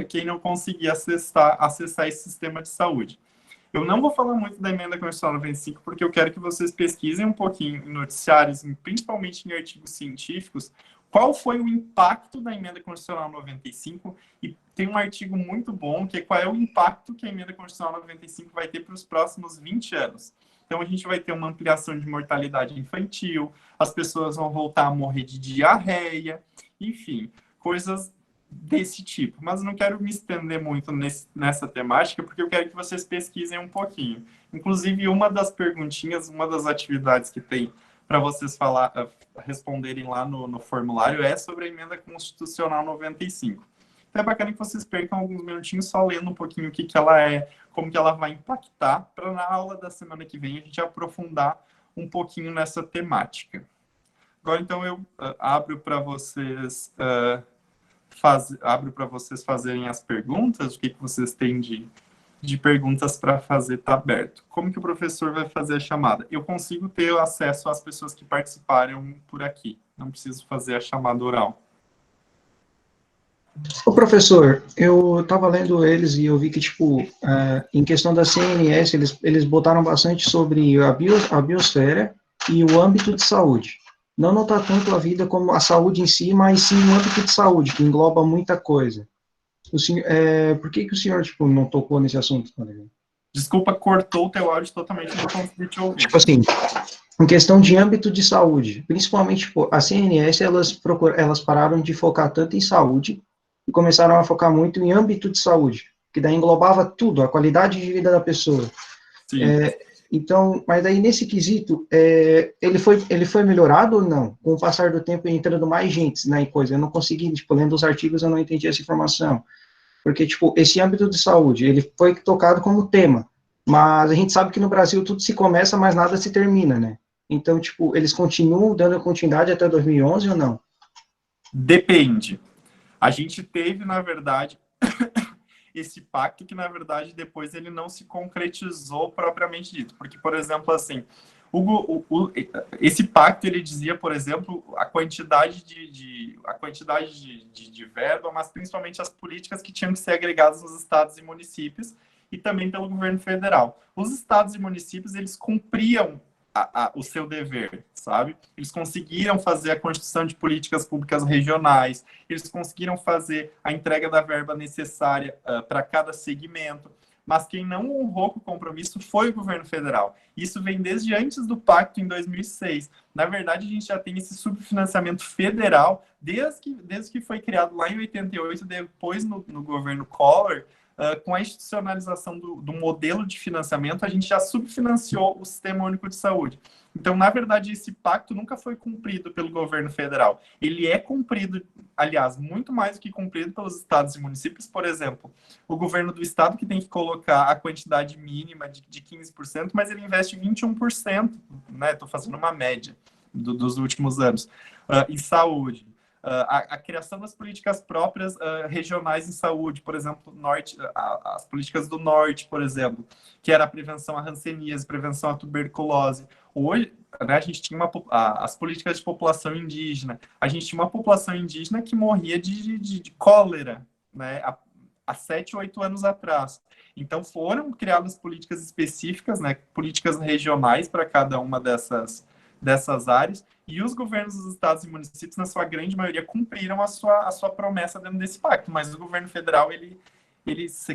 quem não conseguir acessar esse sistema de saúde. Eu não vou falar muito da Emenda Constitucional 95, porque eu quero que vocês pesquisem um pouquinho em noticiários, principalmente em artigos científicos, qual foi o impacto da Emenda Constitucional 95, e tem um artigo muito bom, que é qual é o impacto que a Emenda Constitucional 95 vai ter para os próximos 20 anos. Então, a gente vai ter uma ampliação de mortalidade infantil, as pessoas vão voltar a morrer de diarreia, enfim, coisas desse tipo. Mas eu não quero me estender muito nessa temática, porque eu quero que vocês pesquisem um pouquinho. Inclusive, uma das perguntinhas, uma das atividades que tem para vocês responderem lá no formulário é sobre a emenda constitucional 95. Então é bacana que vocês percam alguns minutinhos só lendo um pouquinho o que ela é, como que ela vai impactar, para na aula da semana que vem a gente aprofundar um pouquinho nessa temática. Agora, então, eu abro para vocês fazerem as perguntas, o que vocês têm de perguntas para fazer, está aberto. Como que o professor vai fazer a chamada? Eu consigo ter acesso às pessoas que participaram por aqui, não preciso fazer a chamada oral. Ô, professor, eu estava lendo eles e eu vi que, tipo, em questão da CNS, eles botaram bastante sobre a biosfera e o âmbito de saúde. Não notar tanto a vida como a saúde em si, mas sim o âmbito de saúde, que engloba muita coisa. O senhor, por que o senhor, tipo, não tocou nesse assunto? Desculpa, cortou o teu áudio totalmente, não consegui te ouvir. Tipo assim, em questão de âmbito de saúde, principalmente, tipo, a CNS, elas pararam de focar tanto em saúde e começaram a focar muito em âmbito de saúde, que daí englobava tudo, a qualidade de vida da pessoa. Sim. Então, mas aí nesse quesito, ele foi melhorado ou não? Com o passar do tempo entrando mais gente na coisa, eu não consegui, tipo, lendo os artigos eu não entendi essa informação. Porque, tipo, esse âmbito de saúde, ele foi tocado como tema, mas a gente sabe que no Brasil tudo se começa, mas nada se termina, né? Então, tipo, eles continuam dando continuidade até 2011 ou não? Depende. A gente teve, na verdade, esse pacto que, na verdade, depois ele não se concretizou propriamente dito. Porque, por exemplo, assim, esse pacto, ele dizia, por exemplo, a quantidade de verba, mas principalmente as políticas que tinham que ser agregadas nos estados e municípios e também pelo governo federal. Os estados e municípios, eles cumpriam o seu dever, sabe? Eles conseguiram fazer a construção de políticas públicas regionais, eles conseguiram fazer a entrega da verba necessária para cada segmento, mas quem não honrou com o compromisso foi o governo federal. Isso vem desde antes do pacto, em 2006. Na verdade, a gente já tem esse subfinanciamento federal desde que foi criado lá em 88, depois no governo Collor. Com a institucionalização do modelo de financiamento, a gente já subfinanciou o Sistema Único de Saúde. Então, na verdade, esse pacto nunca foi cumprido pelo governo federal. Ele é cumprido, aliás, muito mais do que cumprido pelos estados e municípios. Por exemplo, o governo do estado que tem que colocar a quantidade mínima de 15%, mas ele investe 21%, né? Estou fazendo uma média dos últimos anos, em saúde. A criação das políticas próprias regionais em saúde, por exemplo, as políticas do norte, por exemplo, que era a prevenção à hanseníase, prevenção à tuberculose. Hoje, né, a gente tinha as políticas de população indígena. A gente tinha uma população indígena que morria de cólera, né, há 7, 8 anos atrás. Então, foram criadas políticas específicas, né, políticas regionais para cada uma dessas áreas, e os governos dos estados e municípios, na sua grande maioria, cumpriram a sua promessa dentro desse pacto, mas o governo federal, ele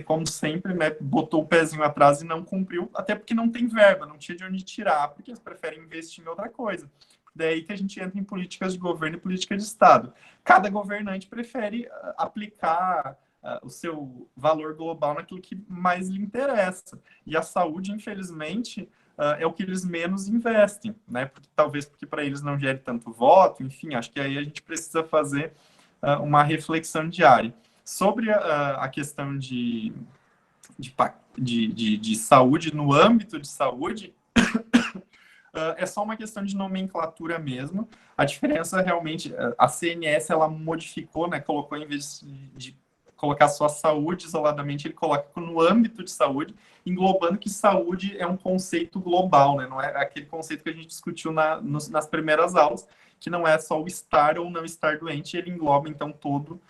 como sempre, né, botou o pezinho atrás e não cumpriu, até porque não tem verba, não tinha de onde tirar, porque eles preferem investir em outra coisa. Daí que a gente entra em políticas de governo e política de Estado. Cada governante prefere aplicar o seu valor global naquilo que mais lhe interessa. E a saúde, infelizmente, é o que eles menos investem, né? Talvez porque para eles não gere tanto voto, enfim, acho que aí a gente precisa fazer uma reflexão diária. Sobre a questão de saúde, no âmbito de saúde, é só uma questão de nomenclatura mesmo. A diferença realmente, a CNS, ela modificou, né? Colocou, em vez de colocar só a saúde isoladamente, ele coloca no âmbito de saúde, englobando que saúde é um conceito global, né? Não é aquele conceito que a gente discutiu nas primeiras aulas, que não é só o estar ou não estar doente, ele engloba, então, todo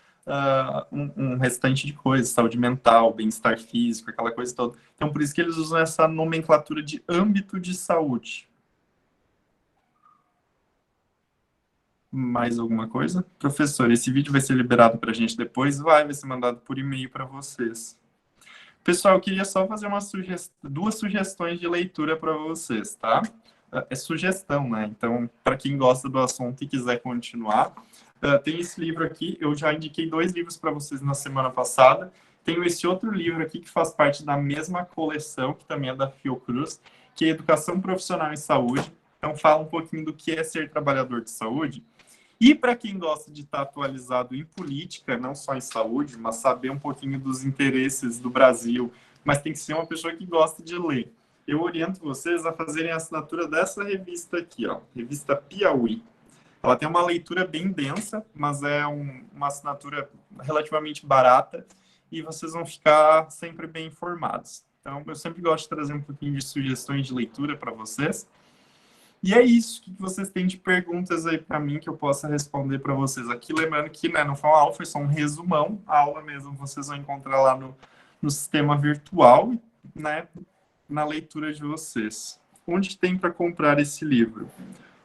um restante de coisas, saúde mental, bem-estar físico, aquela coisa toda. Então, por isso que eles usam essa nomenclatura de âmbito de saúde. Mais alguma coisa? Professor, esse vídeo vai ser liberado para a gente depois? Vai ser mandado por e-mail para vocês. Pessoal, eu queria só fazer duas sugestões de leitura para vocês, tá? É sugestão, né? Então, para quem gosta do assunto e quiser continuar, tem esse livro aqui. Eu já indiquei 2 livros para vocês na semana passada. Tenho esse outro livro aqui que faz parte da mesma coleção, que também é da Fiocruz, que é Educação Profissional em Saúde. Então, fala um pouquinho do que é ser trabalhador de saúde. E para quem gosta de estar atualizado em política, não só em saúde, mas saber um pouquinho dos interesses do Brasil, mas tem que ser uma pessoa que gosta de ler. Eu oriento vocês a fazerem a assinatura dessa revista aqui, ó, revista Piauí. Ela tem uma leitura bem densa, mas é uma assinatura relativamente barata e vocês vão ficar sempre bem informados. Então, eu sempre gosto de trazer um pouquinho de sugestões de leitura para vocês. E é isso. O que vocês têm de perguntas aí para mim que eu possa responder para vocês aqui? Lembrando que, né, não foi uma aula, foi só um resumão. A aula mesmo vocês vão encontrar lá no sistema virtual, né, na leitura de vocês. Onde tem para comprar esse livro?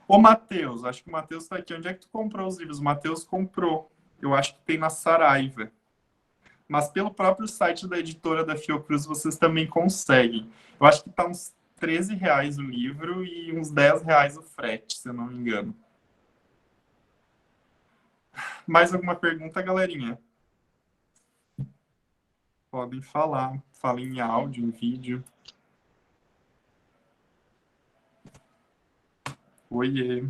Ô, Matheus, acho que o Matheus está aqui. Onde é que tu comprou os livros? O Matheus comprou. Eu acho que tem na Saraiva. Mas pelo próprio site da editora da Fiocruz, vocês também conseguem. Eu acho que está uns R$13 o livro e uns R$10 o frete, se eu não me engano. Mais alguma pergunta, galerinha? Podem falar. Falem em áudio, em vídeo. Oiê.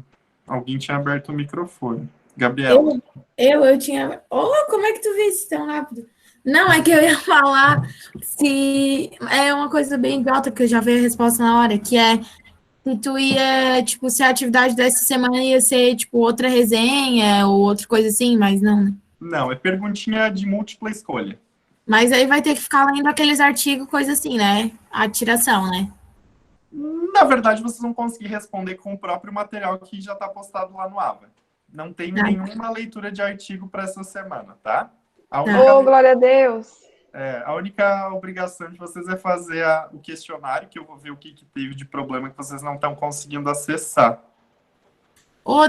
Alguém tinha aberto o microfone. Gabriela. Eu tinha... Oh, como é que tu viu isso tão rápido? Não, é que eu ia falar se... É uma coisa bem idiota, que eu já vi a resposta na hora, que é se tu ia, tipo, se a atividade dessa semana ia ser, tipo, outra resenha ou outra coisa assim, mas não, né? Não, é perguntinha de múltipla escolha. Mas aí vai ter que ficar lendo aqueles artigos, coisa assim, né? A tiração, né? Na verdade, vocês vão conseguir responder com o próprio material que já está postado lá no AVA. Não tem nenhuma leitura de artigo para essa semana, tá? Glória a Deus! A única obrigação de vocês é fazer o questionário, que eu vou ver o que teve de problema que vocês não estão conseguindo acessar.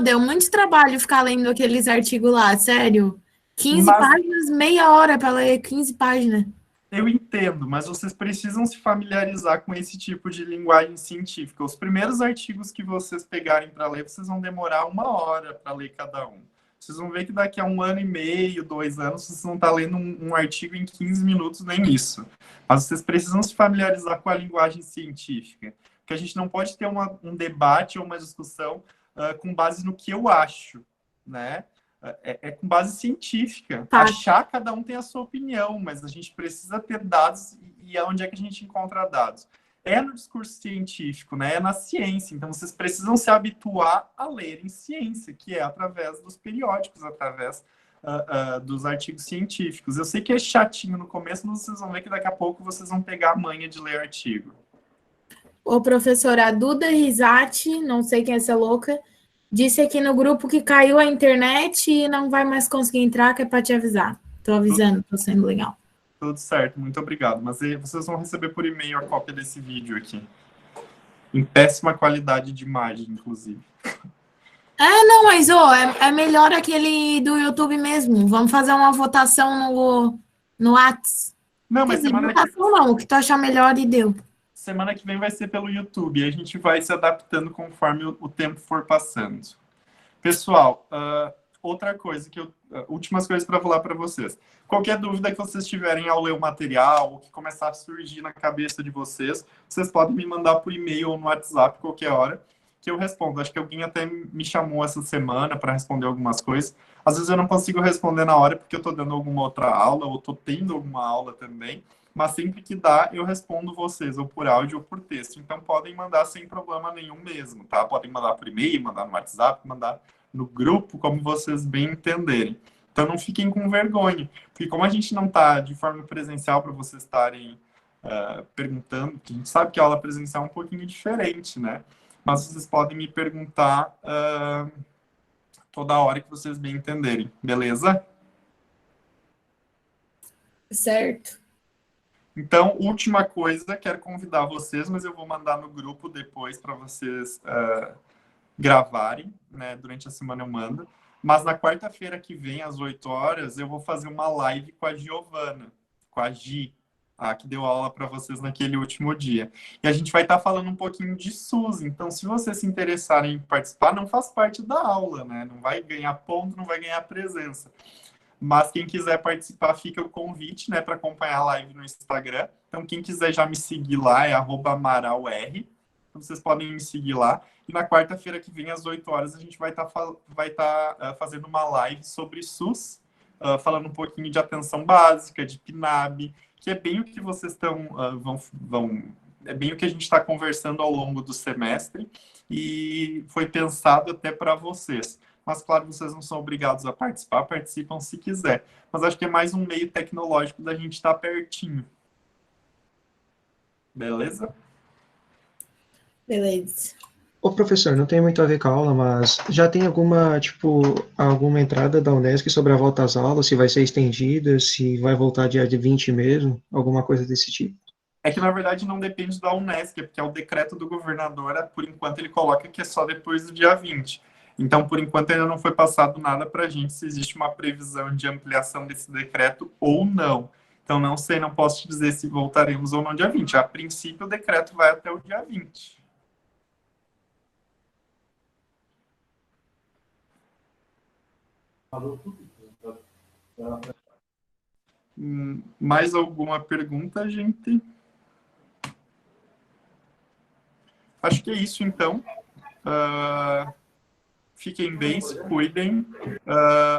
Deu muito trabalho ficar lendo aqueles artigos lá, sério. 15 páginas, meia hora para ler 15 páginas. Eu entendo, mas vocês precisam se familiarizar com esse tipo de linguagem científica. Os primeiros artigos que vocês pegarem para ler, vocês vão demorar 1 hora para ler cada um. Vocês vão ver que daqui a 1 ano e meio, 2 anos, vocês vão estar lendo um artigo em 15 minutos, nem isso. Mas vocês precisam se familiarizar com a linguagem científica. Porque a gente não pode ter um debate ou uma discussão com base no que eu acho, né? É com base científica. Tá. Achar, cada um tem a sua opinião, mas a gente precisa ter dados e onde é que a gente encontra dados? É no discurso científico, né? É na ciência. Então, vocês precisam se habituar a ler em ciência, que é através dos periódicos, através dos artigos científicos. Eu sei que é chatinho no começo, mas vocês vão ver que daqui a pouco vocês vão pegar a manha de ler artigo. Ô, professora, a Duda Risati, não sei quem é essa louca, disse aqui no grupo que caiu a internet e não vai mais conseguir entrar, que é para te avisar. Tô avisando, tô sendo legal. Tudo certo, muito obrigado. Mas vocês vão receber por e-mail a cópia desse vídeo aqui. Em péssima qualidade de imagem, inclusive. Não, mas é melhor aquele do YouTube mesmo. Vamos fazer uma votação no Whats. Não, mas votação não, o que tu achar melhor e deu. Semana que vem vai ser pelo YouTube. E a gente vai se adaptando conforme o tempo for passando. Pessoal, outra coisa últimas coisas para falar para vocês. Qualquer dúvida que vocês tiverem ao ler o material, ou que começar a surgir na cabeça de vocês, vocês podem me mandar por e-mail ou no WhatsApp qualquer hora, que eu respondo. Acho que alguém até me chamou essa semana para responder algumas coisas. Às vezes eu não consigo responder na hora porque eu estou dando alguma outra aula, ou estou tendo alguma aula também, mas sempre que dá, eu respondo vocês, ou por áudio ou por texto. Então podem mandar sem problema nenhum mesmo, tá? Podem mandar por e-mail, mandar no WhatsApp, mandar no grupo, como vocês bem entenderem. Então não fiquem com vergonha, porque como a gente não está de forma presencial para vocês estarem perguntando, a gente sabe que a aula presencial é um pouquinho diferente, né? Mas vocês podem me perguntar toda hora que vocês bem entenderem, beleza? Certo. Então, última coisa, quero convidar vocês, mas eu vou mandar no grupo depois para vocês gravarem, né? Durante a semana eu mando. Mas na quarta-feira que vem, às 8 horas, eu vou fazer uma live com a Giovana, com a Gi. a que deu aula para vocês naquele último dia. E a gente vai estar falando um pouquinho de SUS. Então, se vocês se interessarem em participar, não faz parte da aula, né? Não vai ganhar ponto, não vai ganhar presença. Mas quem quiser participar, fica o convite, né, para acompanhar a live no Instagram. Então, quem quiser já me seguir lá é @amaralr. Então, vocês podem me seguir lá. E na quarta-feira que vem, às 8 horas, a gente vai estar fazendo uma live sobre SUS, falando um pouquinho de atenção básica, de PNAB, que é bem o que vocês estão é bem o que a gente está conversando ao longo do semestre e foi pensado até para vocês. Mas, claro, vocês não são obrigados a participar, participam se quiser. Mas acho que é mais um meio tecnológico da gente estar pertinho. Beleza? Beleza. Ô, professor, não tem muito a ver com a aula, mas já tem alguma, tipo, alguma entrada da Unesc sobre a volta às aulas, se vai ser estendida, se vai voltar dia de 20 mesmo, alguma coisa desse tipo? É que, na verdade, não depende da Unesc, porque é o decreto do governador, por enquanto ele coloca que é só depois do dia 20. Então, por enquanto, ainda não foi passado nada para a gente se existe uma previsão de ampliação desse decreto ou não. Então, não sei, não posso te dizer se voltaremos ou não dia 20. A princípio, o decreto vai até o dia 20. Mais alguma pergunta, gente? Acho que é isso, então. Fiquem bem, se cuidem.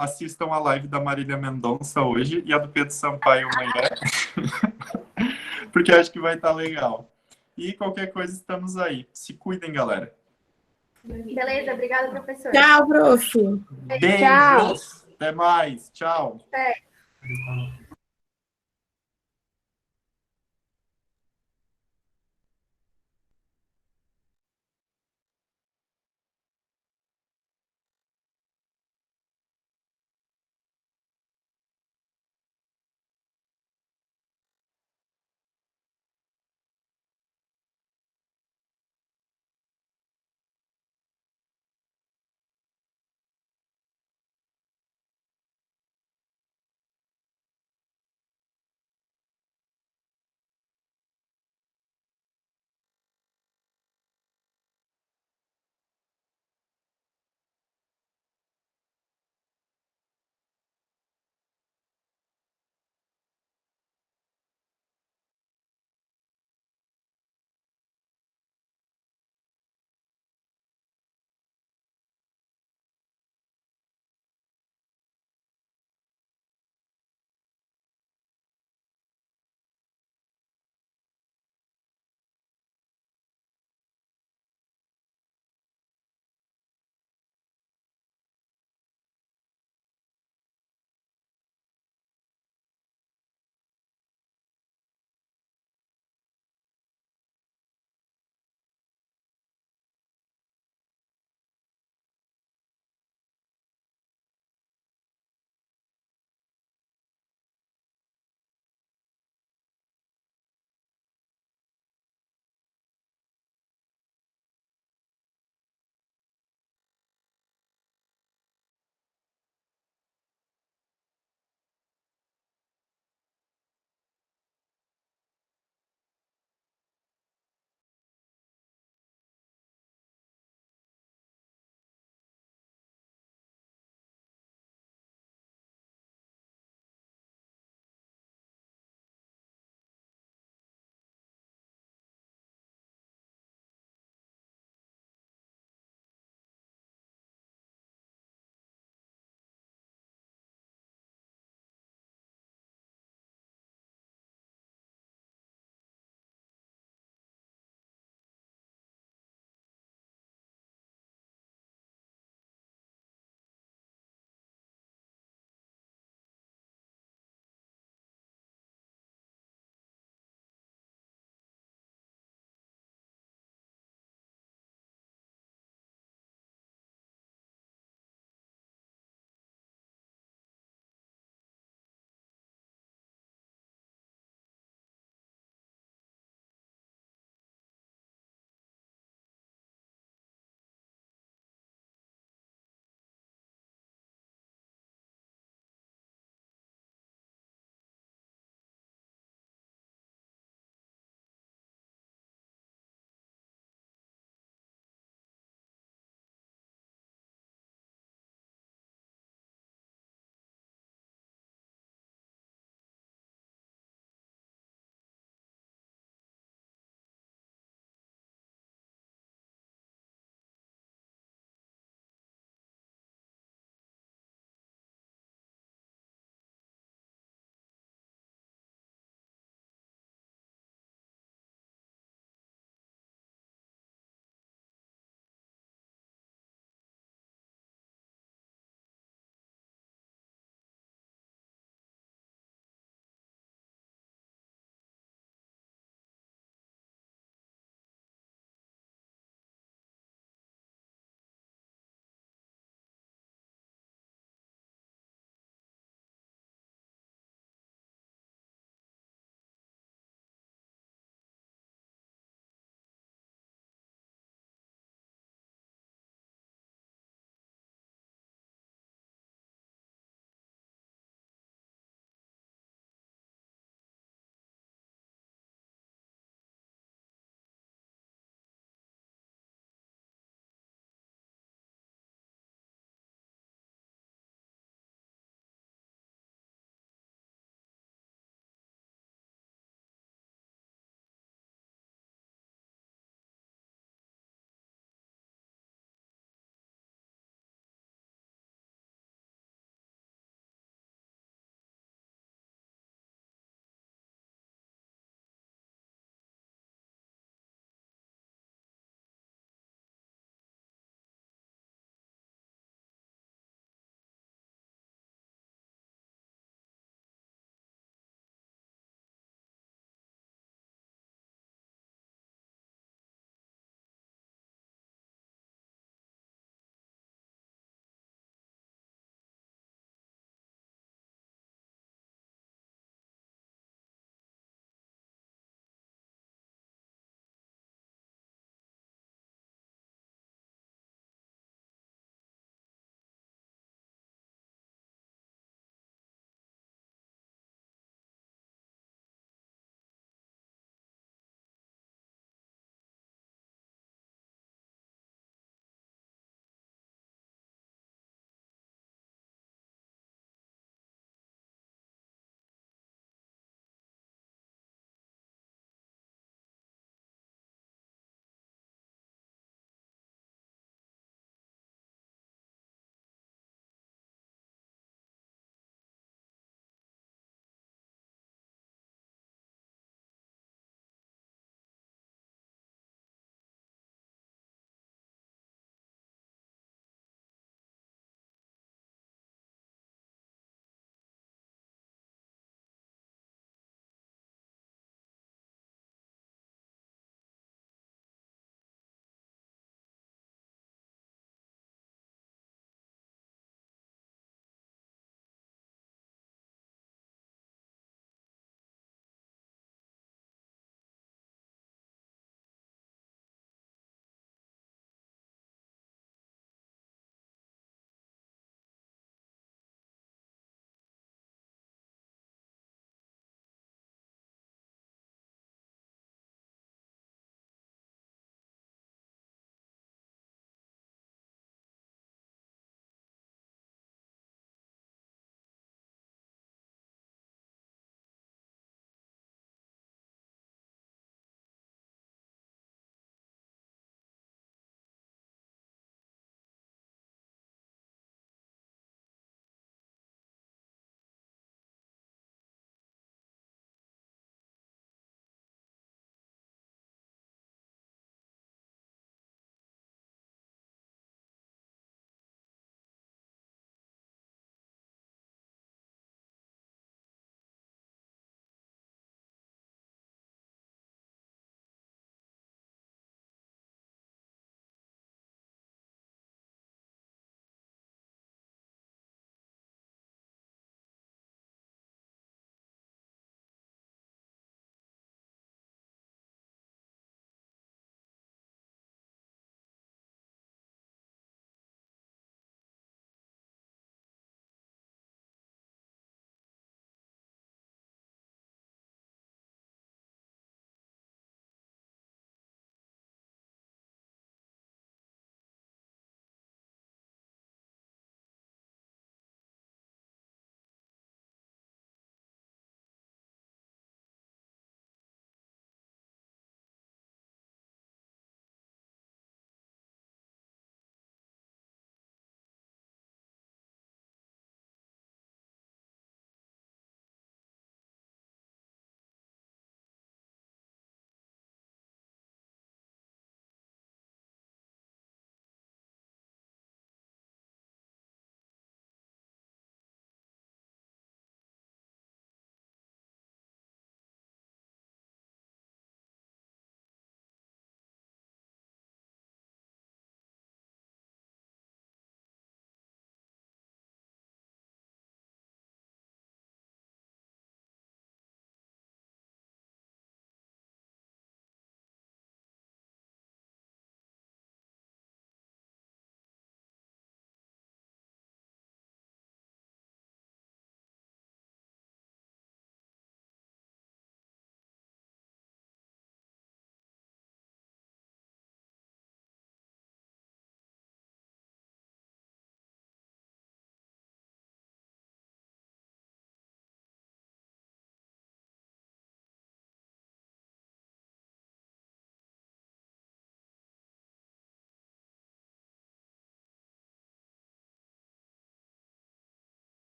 Assistam a live da Marília Mendonça hoje e a do Pedro Sampaio amanhã. Porque acho que vai estar legal. E qualquer coisa, estamos aí. Se cuidem, galera. Beleza, obrigada, professor. Tchau, prof. Beijos. Até mais. Tchau. Até.